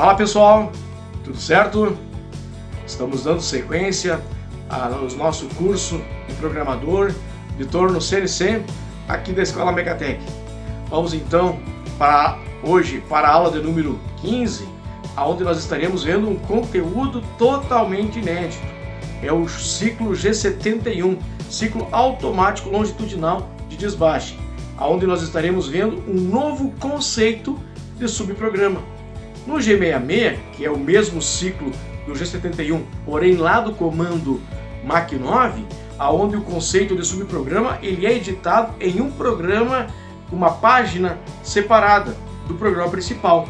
Fala pessoal, tudo certo? Estamos dando sequência ao nosso curso de programador de torno CNC aqui da Escola Megatech. Vamos então hoje para a aula de número 15, onde nós estaremos vendo um conteúdo totalmente inédito. É o ciclo G71, ciclo automático longitudinal de desbaste, onde nós estaremos vendo um novo conceito de subprograma. No G66, que é o mesmo ciclo do G71, porém lá do comando MAC9, onde o conceito de subprograma ele é editado em um programa, uma página separada do programa principal.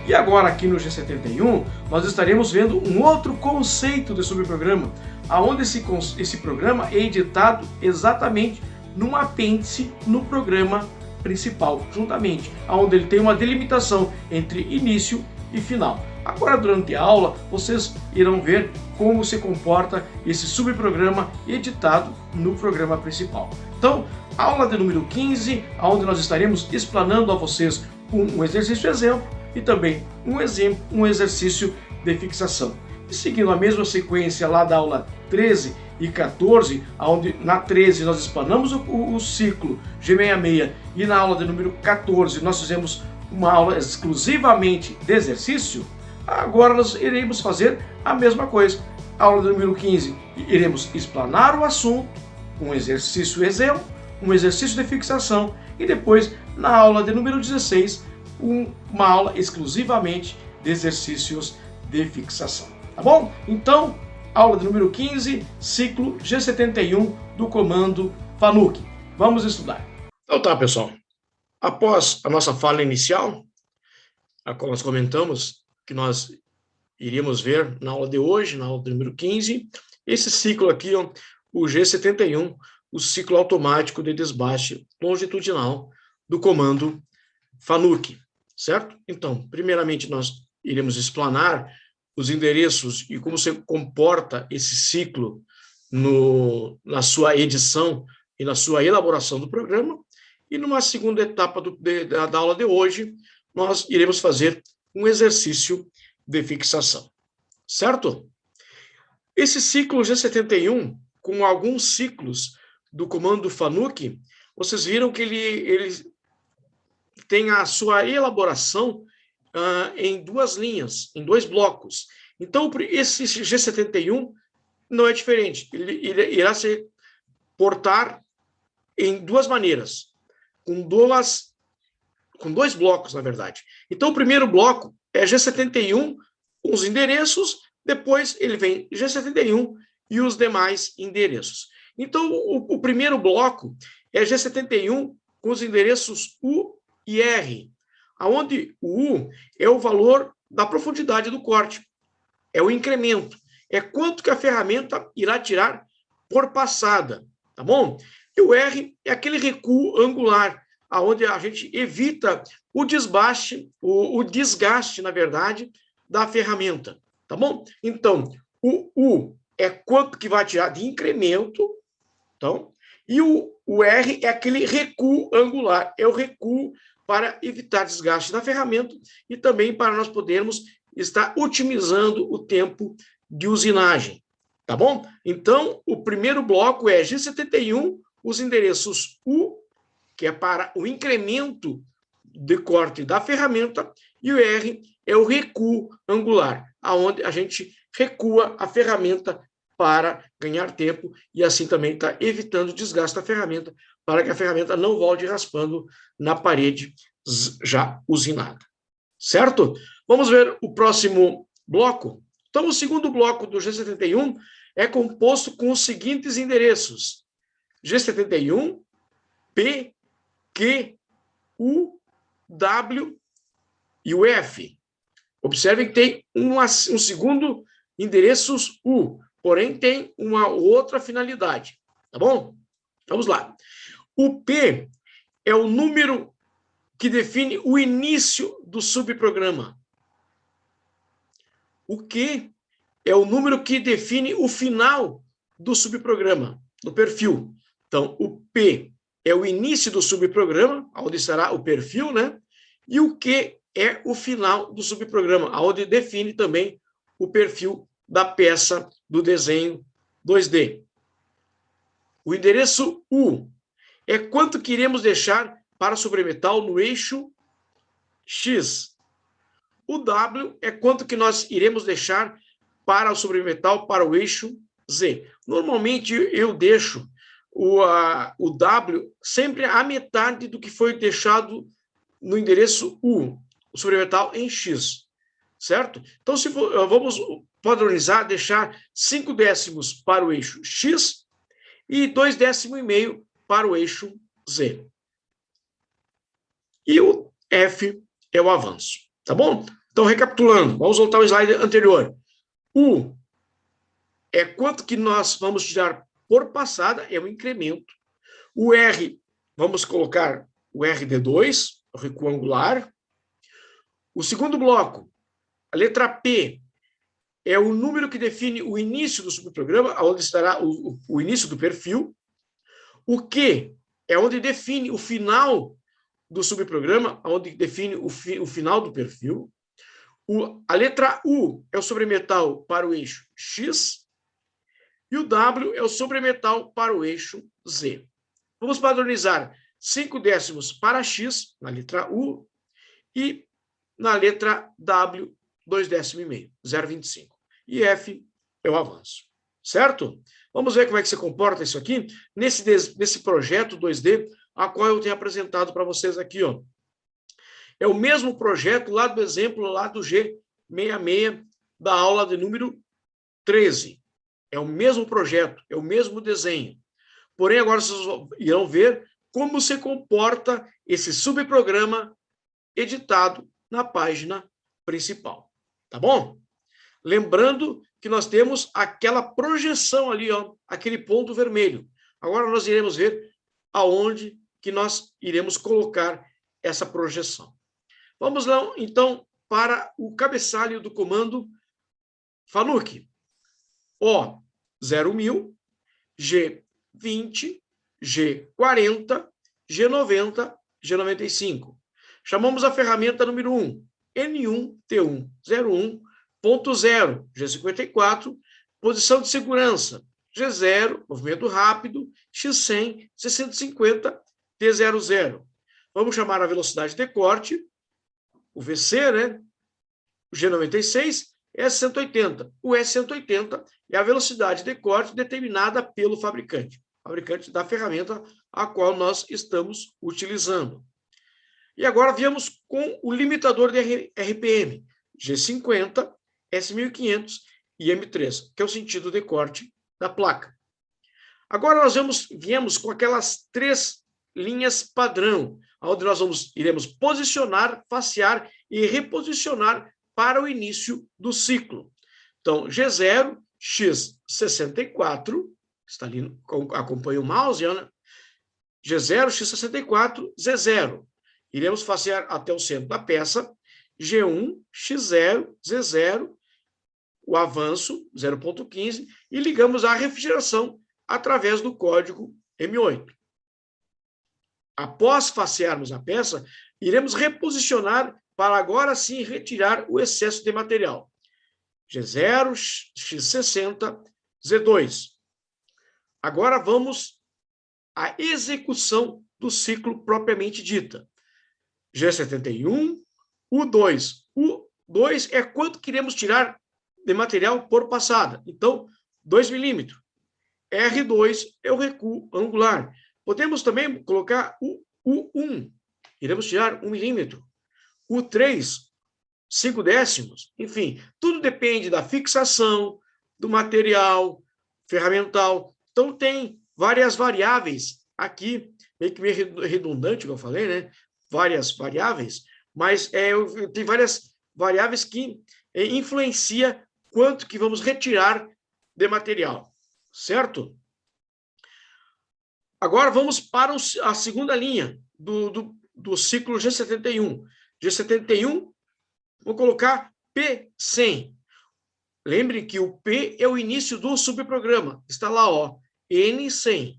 E agora aqui no G71, nós estaremos vendo um outro conceito de subprograma, onde esse programa é editado exatamente num apêndice no programa principal, juntamente, onde ele tem uma delimitação entre início e final. Agora, durante a aula, vocês irão ver como se comporta esse subprograma editado no programa principal. Então, aula de número 15, onde nós estaremos explanando a vocês um exercício exemplo e também um exercício de fixação. E seguindo a mesma sequência lá da aula 13 e 14, onde na 13 nós explanamos o ciclo G66 e na aula de número 14 nós fizemos uma aula exclusivamente de exercício, agora nós iremos fazer a mesma coisa. Aula de número 15, iremos explanar o assunto, um exercício exemplo, um exercício de fixação e depois na aula de número 16, uma aula exclusivamente de exercícios de fixação. Tá bom? Então, aula de número 15, ciclo G71 do comando FANUC. Vamos estudar. Então tá, pessoal. Após a nossa fala inicial, a qual nós comentamos que nós iríamos ver na aula de hoje, na aula de número 15, esse ciclo aqui, ó, o G71, o ciclo automático de desbaste longitudinal do comando FANUC, certo? Então, primeiramente nós iremos explanar os endereços e como se comporta esse ciclo na sua edição e na sua elaboração do programa. E numa segunda etapa da aula de hoje, nós iremos fazer um exercício de fixação, certo? Esse ciclo G71, com alguns ciclos do comando FANUC, vocês viram que ele tem a sua elaboração em duas linhas, em dois blocos. Então, esse G71 não é diferente. Ele irá se portar em duas maneiras, com dois blocos, na verdade. Então, o primeiro bloco é G71 com os endereços, depois ele vem G71 e os demais endereços. Então, o primeiro bloco é G71 com os endereços U e R, onde o U é o valor da profundidade do corte, é o incremento, é quanto que a ferramenta irá tirar por passada, tá bom? E o R é aquele recuo angular, onde a gente evita o desbaste, o desgaste, na verdade, da ferramenta, tá bom? Então, o U é quanto que vai tirar de incremento, então, e o R é aquele recuo angular, é o recuo para evitar desgaste da ferramenta e também para nós podermos estar otimizando o tempo de usinagem, tá bom? Então, o primeiro bloco é G71, os endereços U, que é para o incremento de corte da ferramenta, e o R é o recuo angular, aonde a gente recua a ferramenta para ganhar tempo e assim também está evitando o desgaste da ferramenta, para que a ferramenta não volte raspando na parede já usinada. Certo? Vamos ver o próximo bloco. Então, o segundo bloco do G71 é composto com os seguintes endereços: G71, P, Q, U, W e o F. Observem que tem um segundo endereço U, porém tem uma outra finalidade, tá bom? Vamos lá. O P é o número que define o início do subprograma. O Q é o número que define o final do subprograma, do perfil. Então, o P é o início do subprograma, onde estará o perfil, né? E o Q é o final do subprograma, onde define também o perfil da peça do desenho 2D. O endereço U é quanto que iremos deixar para o sobremetal no eixo X. O W é quanto que nós iremos deixar para o sobremetal para o eixo Z. Normalmente eu deixo o W sempre a metade do que foi deixado no endereço U, o sobremetal em X, certo? Então, se vamos padronizar, deixar 5 décimos para o eixo X e 2,5 décimos para o eixo Z. E o F é o avanço, tá bom? Então, recapitulando, vamos voltar ao slide anterior. U é quanto que nós vamos tirar por passada, é o incremento. O R, vamos colocar o RD2, o recuo angular. O segundo bloco, a letra P, é o número que define o início do subprograma, onde estará o início do perfil. O Q é onde define o final do subprograma, onde define o final do perfil. A letra U é o sobremetal para o eixo X. E o W é o sobremetal para o eixo Z. Vamos padronizar 5 décimos para X, na letra U, e na letra W, 2,5 décimos, 0,25. E F é o avanço, certo? Vamos ver como é que se comporta isso aqui nesse projeto 2D, a qual eu tenho apresentado para vocês aqui, ó. É o mesmo projeto lá do exemplo, lá do G66, da aula de número 13. É o mesmo projeto, é o mesmo desenho. Porém, agora vocês irão ver como se comporta esse subprograma editado na página principal. Tá bom? Lembrando que nós temos aquela projeção ali, ó, aquele ponto vermelho. Agora nós iremos ver aonde que nós iremos colocar essa projeção. Vamos lá, então, para o cabeçalho do comando Fanuc. O 0.1000, G20, G40, G90, G95. Chamamos a ferramenta número 1, N1T101.0, G54, posição de segurança, G0, movimento rápido, X100, 650, T00. Vamos chamar a velocidade de corte, o VC, né? O G96, S180. O S180 é a velocidade de corte determinada pelo fabricante da ferramenta a qual nós estamos utilizando. E agora viemos com o limitador de RPM, G50, S1500 e M3, que é o sentido de corte da placa. Agora nós viemos com aquelas 3 linhas padrão, onde nós iremos posicionar, facear e reposicionar para o início do ciclo. Então, G0, X64, está ali, acompanha o mouse, né? G0, X64, Z0. Iremos facear até o centro da peça, G1, X0, Z0, o avanço, 0.15, e ligamos a refrigeração através do código M8. Após facearmos a peça, iremos reposicionar para agora sim retirar o excesso de material. G0, X60, Z2. Agora vamos à execução do ciclo propriamente dita. G71, U2. U2 é quanto queremos tirar de material por passada. Então, 2 milímetros. R2 é o recuo angular. Podemos também colocar o U1. Iremos tirar 1 milímetro. U3, 5 décimos. Enfim, tudo depende da fixação, do material ferramental. Então, tem várias variáveis aqui, meio redundante, como eu falei, né? Várias variáveis, mas tem várias variáveis que influenciam quanto que vamos retirar de material, certo? Agora vamos para a segunda linha do ciclo G71. G71, vou colocar P100. Lembre que o P é o início do subprograma. Está lá, ó, N100.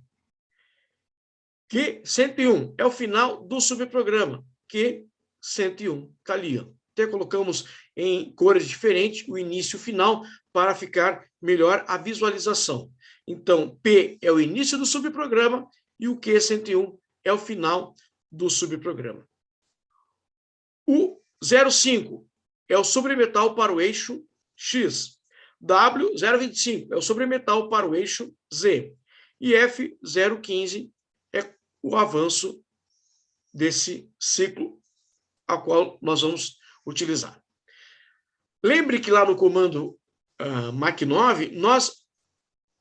Q101 é o final do subprograma. Q101. 101. Está ali, ó. Até colocamos em cores diferentes o início e o final para ficar melhor a visualização. Então, P é o início do subprograma e o Q101 é o final do subprograma. O 05 é o sobremetal para o eixo X. W025 é o sobremetal para o eixo Z. E F015 é o avanço desse ciclo a qual nós vamos utilizar. Lembre que lá no comando MAC9, nós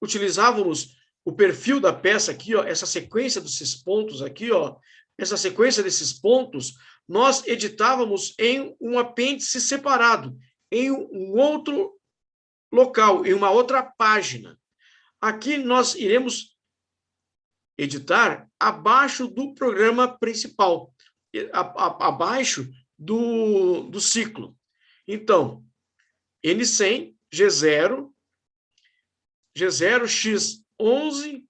utilizávamos o perfil da peça aqui, ó, essa sequência desses pontos aqui, ó, essa sequência desses pontos, nós editávamos em um apêndice separado, em um outro local, em uma outra página. Aqui nós iremos editar abaixo do programa principal, abaixo do ciclo. Então, N100, G0, X11.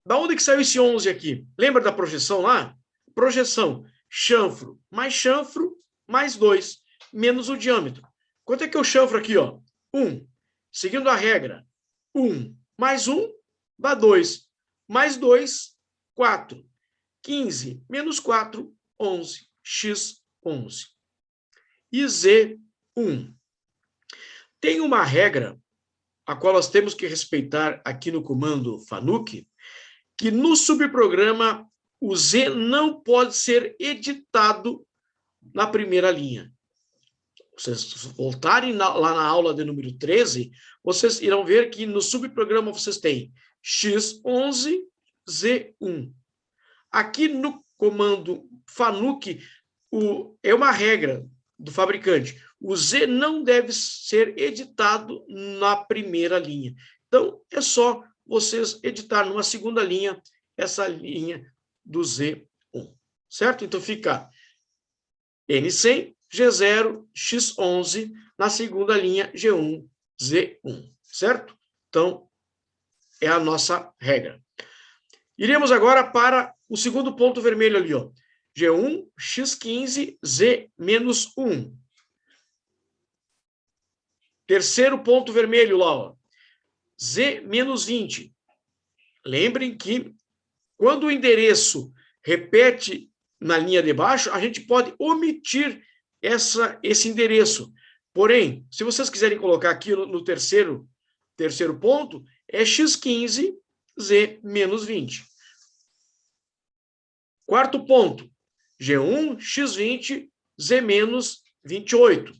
Da onde que saiu esse 11 aqui? Lembra da projeção lá? Projeção, chanfro mais 2, menos o diâmetro. Quanto é que eu chanfro aqui, ó? 1. Seguindo a regra, 1 mais 1 dá 2. Mais 2, 4. 15 menos 4, 11. X11. E Z1. Tem uma regra, a qual nós temos que respeitar aqui no comando FANUC, que no subprograma o Z não pode ser editado na primeira linha. Vocês voltarem lá na aula de número 13, vocês irão ver que no subprograma vocês têm X11, Z1. Aqui no comando FANUC, é uma regra do fabricante. O Z não deve ser editado na primeira linha. Então, é só vocês editar numa segunda linha essa linha do Z1. Certo? Então, fica N100, G0, X11, na segunda linha, G1, Z1. Certo? Então, é a nossa regra. Iremos agora para o segundo ponto vermelho ali, ó. G1, X15, Z-1. Terceiro ponto vermelho lá, ó. Z-20. Lembrem que quando o endereço repete na linha de baixo, a gente pode omitir esse endereço. Porém, se vocês quiserem colocar aqui no terceiro ponto, é X15, Z-20. Quarto ponto, G1, X20, Z-28.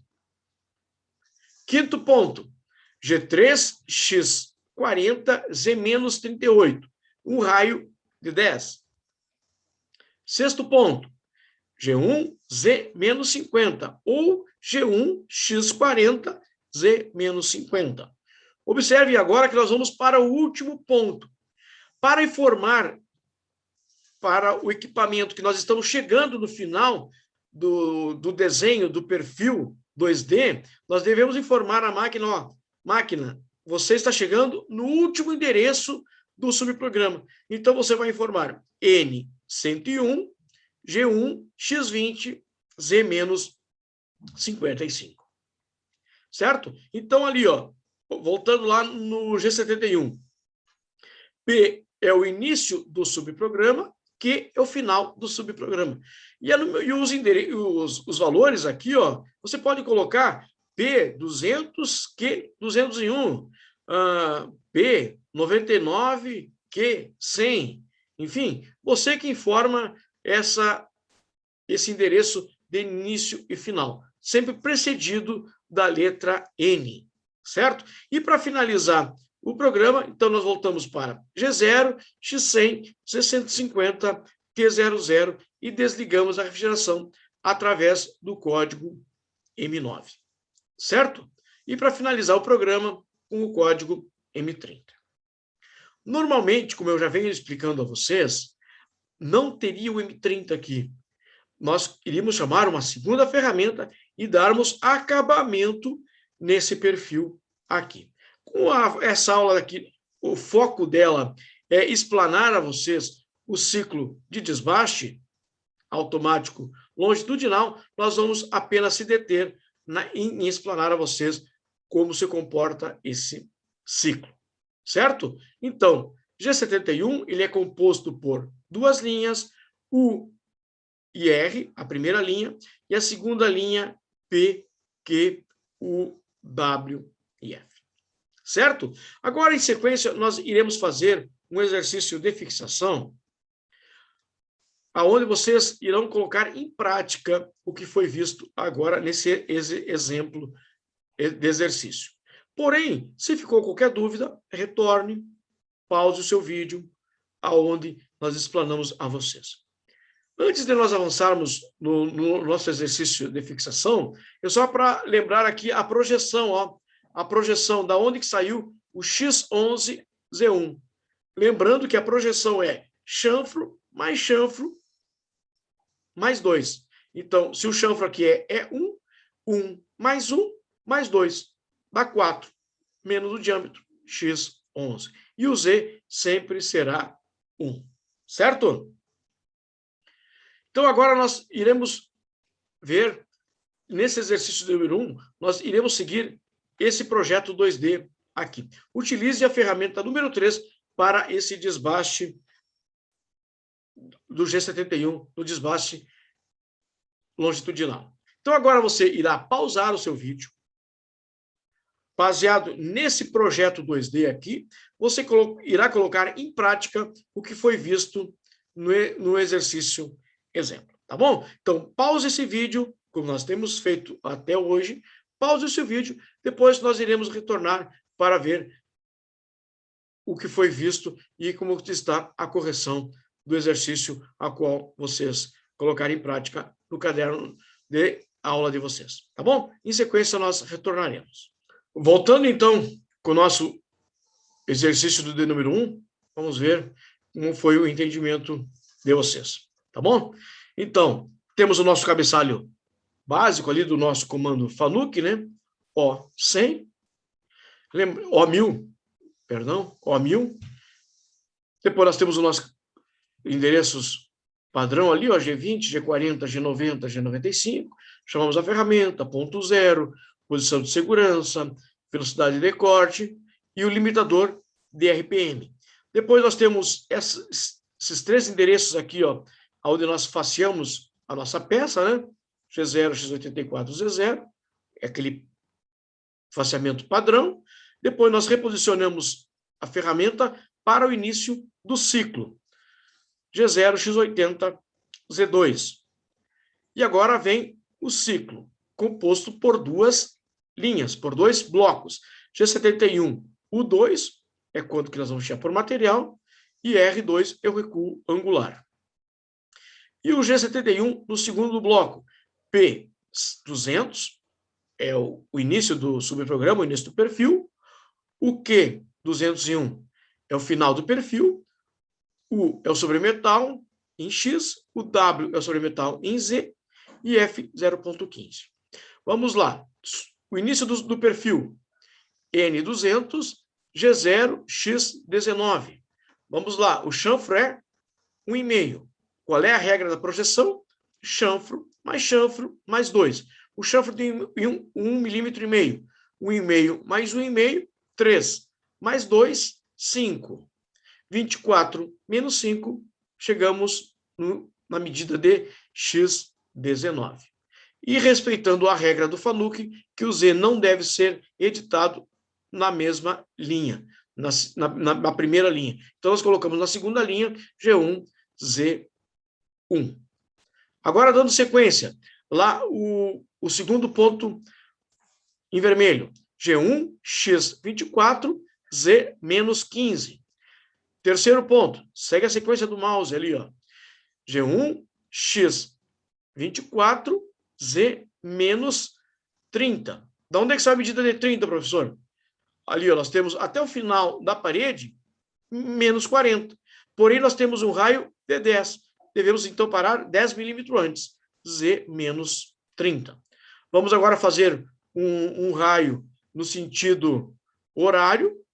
Quinto ponto, G3, X40, Z-38. Um raio de 10. Sexto ponto, G1, Z-50. Ou G1, X40, Z-50. Observe agora que nós vamos para o último ponto. Para informar para o equipamento que nós estamos chegando no final do desenho do perfil 2D, nós devemos informar a máquina, ó, máquina, você está chegando no último endereço do subprograma. Então, você vai informar N101, G1, X20, Z-55. Certo? Então, ali, ó, voltando lá no G71, P é o início do subprograma, Q é o final do subprograma. E os valores aqui, ó, você pode colocar P200, Q201, P99, Q100, enfim, você que informa esse endereço de início e final, sempre precedido da letra N, certo? E para finalizar o programa, então nós voltamos para G0, X100, C150, T00 e desligamos a refrigeração através do código M9, certo? E para finalizar o programa com o código M30. Normalmente, como eu já venho explicando a vocês, não teria o M30 aqui. Nós iríamos chamar uma segunda ferramenta e darmos acabamento nesse perfil aqui. Com essa aula aqui, o foco dela é explanar a vocês o ciclo de desbaste automático longitudinal, nós vamos apenas se deter em explanar a vocês como se comporta esse ciclo, certo? Então, G71 ele é composto por duas linhas, U e R, a primeira linha, e a segunda linha, P, Q, U, W e F. Certo? Agora, em sequência, nós iremos fazer um exercício de fixação, aonde vocês irão colocar em prática o que foi visto agora nesse exemplo de exercício. Porém, se ficou qualquer dúvida, retorne, pause o seu vídeo, aonde nós explanamos a vocês. Antes de nós avançarmos no nosso exercício de fixação, é só para lembrar aqui a projeção, ó, a projeção da onde que saiu o X11Z1. Lembrando que a projeção é chanfro mais 2. Então, se o chanfro aqui é 1, 1 mais 2, dá 4, menos o diâmetro, X11. E o Z sempre será 1, certo? Então, agora nós iremos ver, nesse exercício número 1, nós iremos seguir esse projeto 2D aqui. Utilize a ferramenta número 3 para esse desbaste do G71, do desbaste longitudinal. Então, agora você irá pausar o seu vídeo. Baseado nesse projeto 2D aqui, você irá colocar em prática o que foi visto no exercício exemplo, tá bom? Então, pause esse vídeo, como nós temos feito até hoje, pause esse vídeo, depois nós iremos retornar para ver o que foi visto e como está a correção do exercício a qual vocês colocarem em prática no caderno de aula de vocês, tá bom? Em sequência, nós retornaremos. Voltando, então, com o nosso exercício do D número 1, vamos ver como foi o entendimento de vocês, tá bom? Então, temos o nosso cabeçalho básico ali do nosso comando FANUC, né? O100, O1000, perdão, O1000. Depois nós temos os nossos endereços padrão ali, ó, G20, G40, G90, G95. Chamamos a ferramenta, ponto zero, posição de segurança, velocidade de corte e o limitador de RPM. Depois nós temos esses três endereços aqui, ó, onde nós faceamos a nossa peça, né? G0, X84, Z0, é aquele faceamento padrão. Depois nós reposicionamos a ferramenta para o início do ciclo. G0, X80, Z2. E agora vem o ciclo, composto por duas linhas, por dois blocos. G71, U2 é quanto que nós vamos chamar por material, e R2 é o recuo angular. E o G71 no segundo bloco, P200 é o início do subprograma, o início do perfil, o Q201 é o final do perfil, U é o sobremetal em X, o W é o sobremetal em Z e F 0.15. Vamos lá. O início do perfil, N200, G0, X19. Vamos lá. O chanfro é 1,5. Qual é a regra da projeção? Chanfro mais 2. O chanfro tem 1,5 milímetro. 1,5 mais 1,5, 3. Mais 2, 5. 24 menos 5, chegamos na medida de X19. E respeitando a regra do FANUC, que o Z não deve ser editado na mesma linha, na primeira linha. Então, nós colocamos na segunda linha, G1, Z1. Agora, dando sequência, lá o segundo ponto em vermelho, G1, X24, Z menos 15. Terceiro ponto, segue a sequência do mouse ali, ó. G1, X24, Z menos 30. Da onde é que sai a medida de 30, professor? Ali, ó, nós temos até o final da parede, menos 40. Porém, nós temos um raio de 10. Devemos, então, parar 10 milímetros antes. Z menos 30. Vamos agora fazer um raio no sentido horário,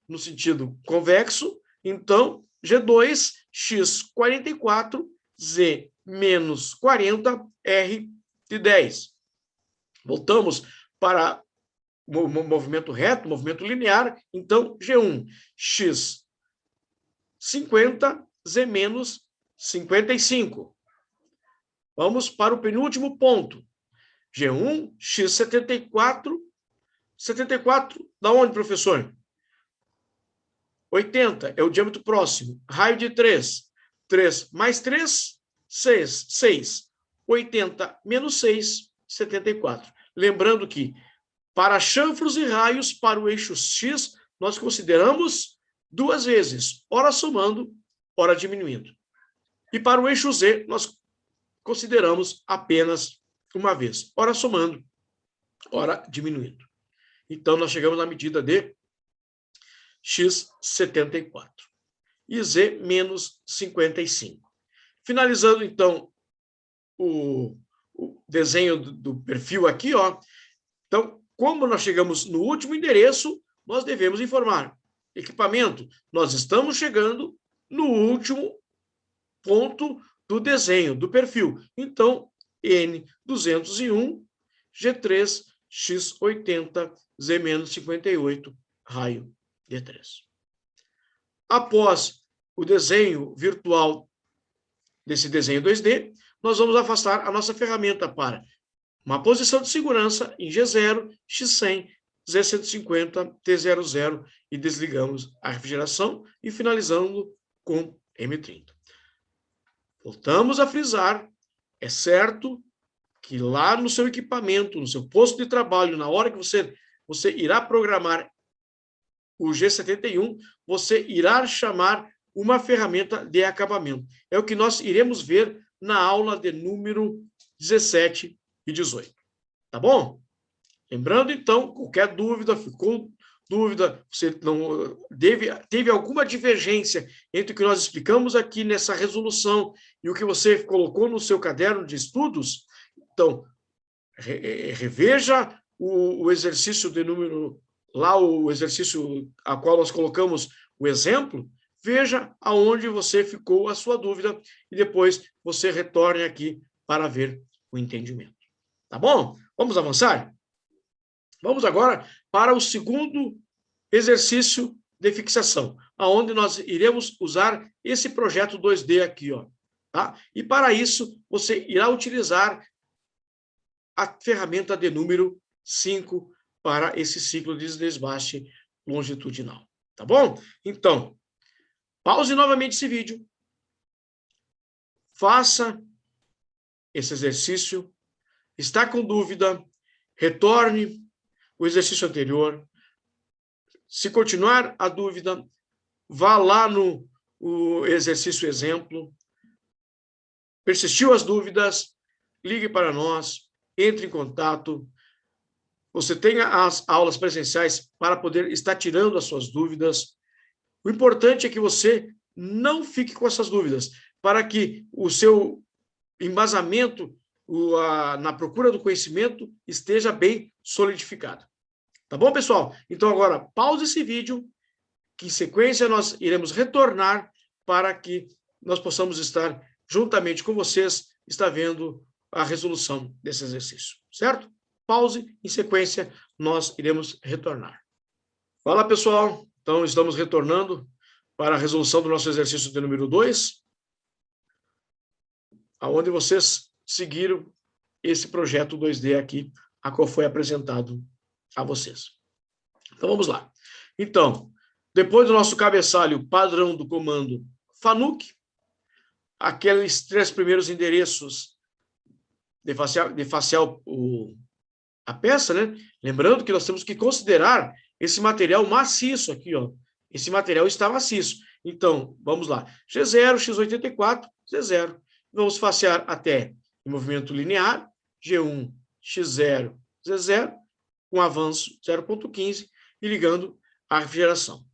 no sentido convexo. Então, G2, X44, Z menos 40 R de 10. Voltamos para o movimento reto, movimento linear. Então, G1, X 50, Z menos 55. Vamos para o penúltimo ponto. G1, X 74. 74, da onde, professor? 80 é o diâmetro próximo. Raio de 3. 3 mais 3, 6. 6. 80 menos 6, 74. Lembrando que, para chanfros e raios, para o eixo X, nós consideramos duas vezes, ora somando, ora diminuindo. E para o eixo Z, nós consideramos apenas uma vez, ora somando, ora diminuindo. Então, nós chegamos na medida de X 74 e Z menos 55. Finalizando, então, o desenho do perfil aqui, ó. Então, como nós chegamos no último endereço, nós devemos informar. Equipamento, nós estamos chegando no último ponto do desenho, do perfil. Então, N201, G3, X80, Z menos 58, raio D3. Após o desenho virtual desse desenho 2D, nós vamos afastar a nossa ferramenta para uma posição de segurança em G0, X100, Z150, T00 e desligamos a refrigeração e finalizando com M30. Voltamos a frisar, é certo que lá no seu equipamento, no seu posto de trabalho, na hora que você irá programar o G71, você irá chamar uma ferramenta de acabamento. É o que nós iremos ver na aula de número 17 e 18. Tá bom? Lembrando, então, qualquer dúvida, ficou dúvida, você não teve alguma divergência entre o que nós explicamos aqui nessa resolução e o que você colocou no seu caderno de estudos, então, reveja o exercício de número, lá o exercício a qual nós colocamos o exemplo, veja aonde você ficou a sua dúvida e depois você retorne aqui para ver o entendimento. Tá bom? Vamos avançar? Vamos agora para o segundo exercício de fixação, aonde nós iremos usar esse projeto 2D aqui, ó, tá? E para isso, você irá utilizar a ferramenta de número 5 para esse ciclo de desbaste longitudinal, tá bom? Então, pause novamente esse vídeo, faça esse exercício, está com dúvida, retorne o exercício anterior. Se continuar a dúvida, vá lá no exercício exemplo. Persistiu as dúvidas, ligue para nós, entre em contato. Você tenha as aulas presenciais para poder estar tirando as suas dúvidas. O importante é que você não fique com essas dúvidas, para que o seu embasamento na procura do conhecimento esteja bem solidificado. Tá bom, pessoal? Então, agora, pause esse vídeo, que em sequência nós iremos retornar para que nós possamos estar juntamente com vocês, está vendo a resolução desse exercício, certo? Pause, em sequência, nós iremos retornar. Fala, pessoal. Então, estamos retornando para a resolução do nosso exercício de número 2, aonde vocês seguiram esse projeto 2D aqui, a qual foi apresentado a vocês. Então, vamos lá. Então, depois do nosso cabeçalho padrão do comando FANUC, aqueles 3 primeiros endereços de facial a peça, né? Lembrando que nós temos que considerar esse material maciço aqui, ó. Esse material está maciço. Então, vamos lá. G0, X84, Z0. Vamos facear até em movimento linear, G1, X0, Z0, com avanço 0,15 e ligando a refrigeração.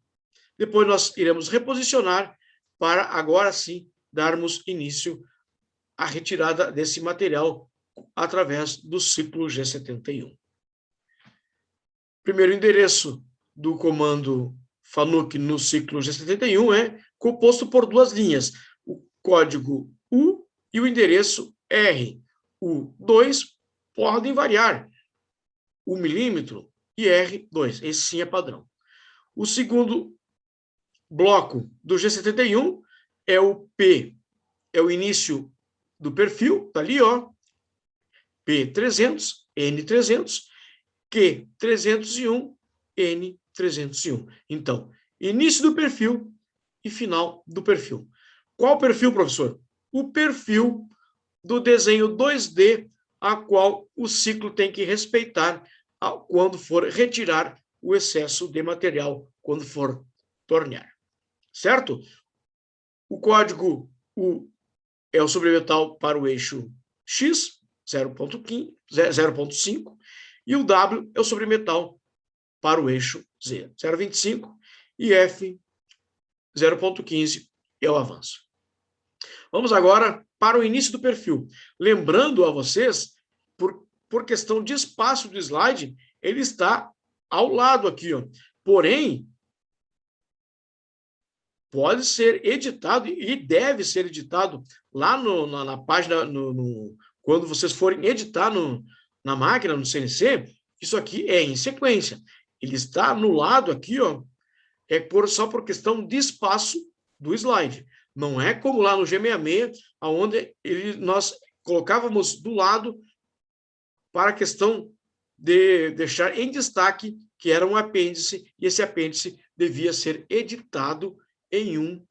Depois nós iremos reposicionar para, agora sim, darmos início à retirada desse material através do ciclo G71. Primeiro endereço do comando FANUC no ciclo G71 é composto por 2 linhas, o código U e o endereço RU2 podem variar. 1 milímetro e R2. Esse sim é padrão. O segundo bloco do G71 é o P, é o início do perfil, tá ali, ó, P300, N300, Q301, N301. Então, início do perfil e final do perfil. Qual perfil, professor? O perfil do desenho 2D, a qual o ciclo tem que respeitar quando for retirar o excesso de material, quando for tornear. Certo? O código U é o sobremetal para o eixo X, 0.5, e o W é o sobremetal para o eixo Z, 0.25, e F, 0.15 é o avanço. Vamos agora para o início do perfil. Lembrando a vocês, por questão de espaço do slide, ele está ao lado aqui, ó. Porém, pode ser editado e deve ser editado lá na página, quando vocês forem editar na máquina, no CNC, isso aqui é em sequência. Ele está no lado aqui, ó, só por questão de espaço do slide. Não é como lá no G66, onde nós colocávamos do lado para a questão de deixar em destaque que era um apêndice, e esse apêndice devia ser editado em um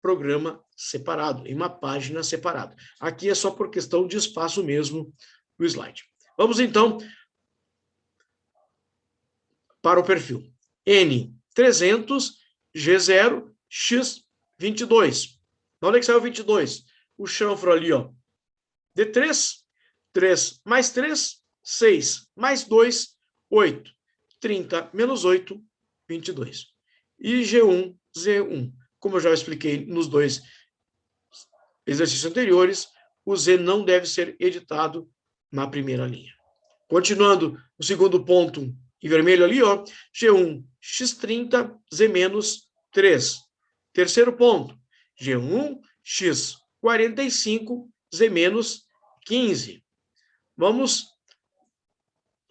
programa separado, em uma página separada. Aqui é só por questão de espaço mesmo do slide. Vamos, então, para o perfil. N300, G0, X22. Onde é que saiu 22? O chanfro ali, ó. D3, 3 mais 3, 6 mais 2, 8. 30 menos 8, 22. E G1, Z1. Como eu já expliquei nos dois exercícios anteriores, o Z não deve ser editado na primeira linha. Continuando, o segundo ponto em vermelho ali, ó, G1, X30, Z menos 3. Terceiro ponto, G1, X45, Z menos 15. Vamos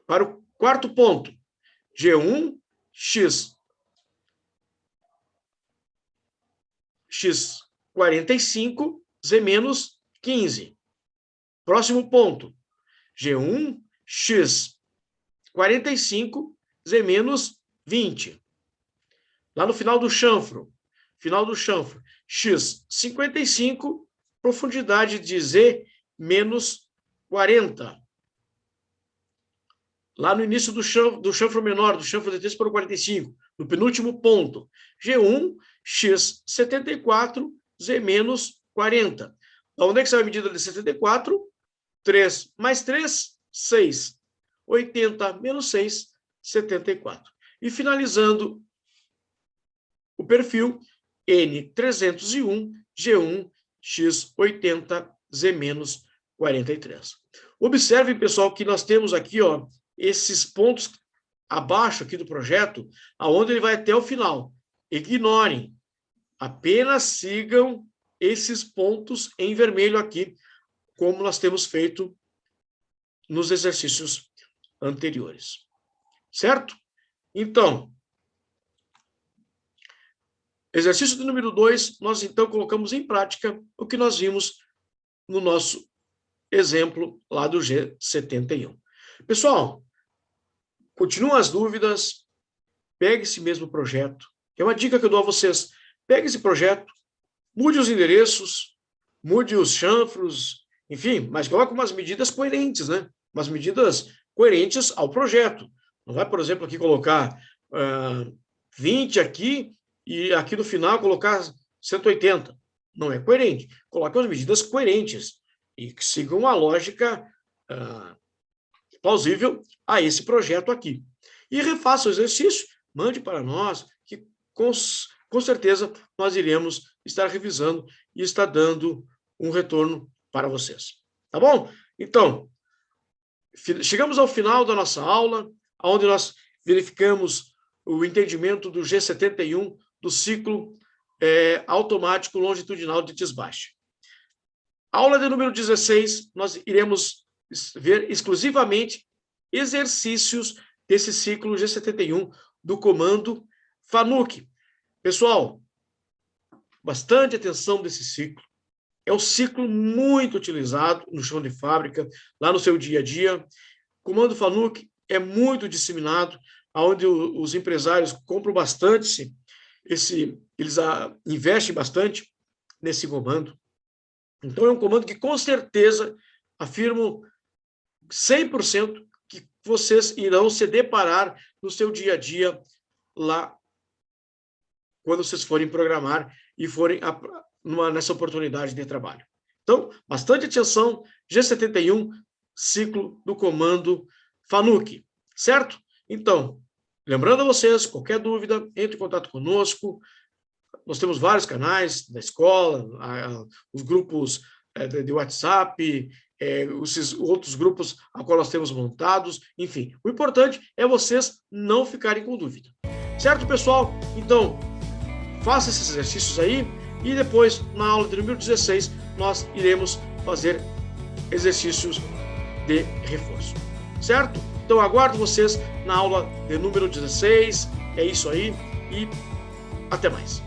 para o quarto ponto, G1, X45, Z menos 15. Próximo ponto, G1, X45, Z menos 20. Lá no final do chanfro, X55, profundidade de Z menos 40. Lá no início do chanfro menor, do chanfro de 3 para o 45, no penúltimo ponto, G1, X74, Z menos 40. Onde é que sai a medida de 74? 3 mais 3, 6. 80 menos 6, 74. E finalizando o perfil, N301, G1, X80, Z menos 43. Observem, pessoal, que nós temos aqui, ó, esses pontos abaixo aqui do projeto, aonde ele vai até o final. Ignorem, apenas sigam esses pontos em vermelho aqui, como nós temos feito nos exercícios anteriores. Certo? Então, exercício do número 2, nós então colocamos em prática o que nós vimos no nosso exemplo lá do G71. Pessoal, continuam as dúvidas, pegue esse mesmo projeto, que é uma dica que eu dou a vocês. Pegue esse projeto, mude os endereços, mude os chanfros, enfim, mas coloque umas medidas coerentes, né? Umas medidas coerentes ao projeto. Não vai, por exemplo, aqui colocar 20 aqui e aqui no final colocar 180. Não é coerente. Coloque as medidas coerentes e que sigam uma lógica plausível a esse projeto aqui. E refaça o exercício, mande para nós, que com certeza nós iremos estar revisando e estar dando um retorno para vocês. Tá bom? Então, chegamos ao final da nossa aula, onde nós verificamos o entendimento do G71 do ciclo automático longitudinal de Tisbach. Aula de número 16, nós iremos ver exclusivamente exercícios desse ciclo G71 do comando FANUC. Pessoal, bastante atenção desse ciclo. É um ciclo muito utilizado no chão de fábrica, lá no seu dia a dia. O comando FANUC é muito disseminado, onde os empresários compram bastante, eles investem bastante nesse comando. Então, é um comando que, com certeza, afirmo 100% que vocês irão se deparar no seu dia a dia lá, quando vocês forem programar e forem nessa oportunidade de trabalho. Então, bastante atenção, G71, ciclo do comando FANUC, certo? Então, lembrando a vocês, qualquer dúvida, entre em contato conosco. Nós temos vários canais da escola, os grupos de WhatsApp, esses outros grupos a qual nós temos montados, enfim. O importante é vocês não ficarem com dúvida. Certo, pessoal? Então, faça esses exercícios aí e depois, na aula de número 16, nós iremos fazer exercícios de reforço. Certo? Então, aguardo vocês na aula de número 16. É isso aí e até mais.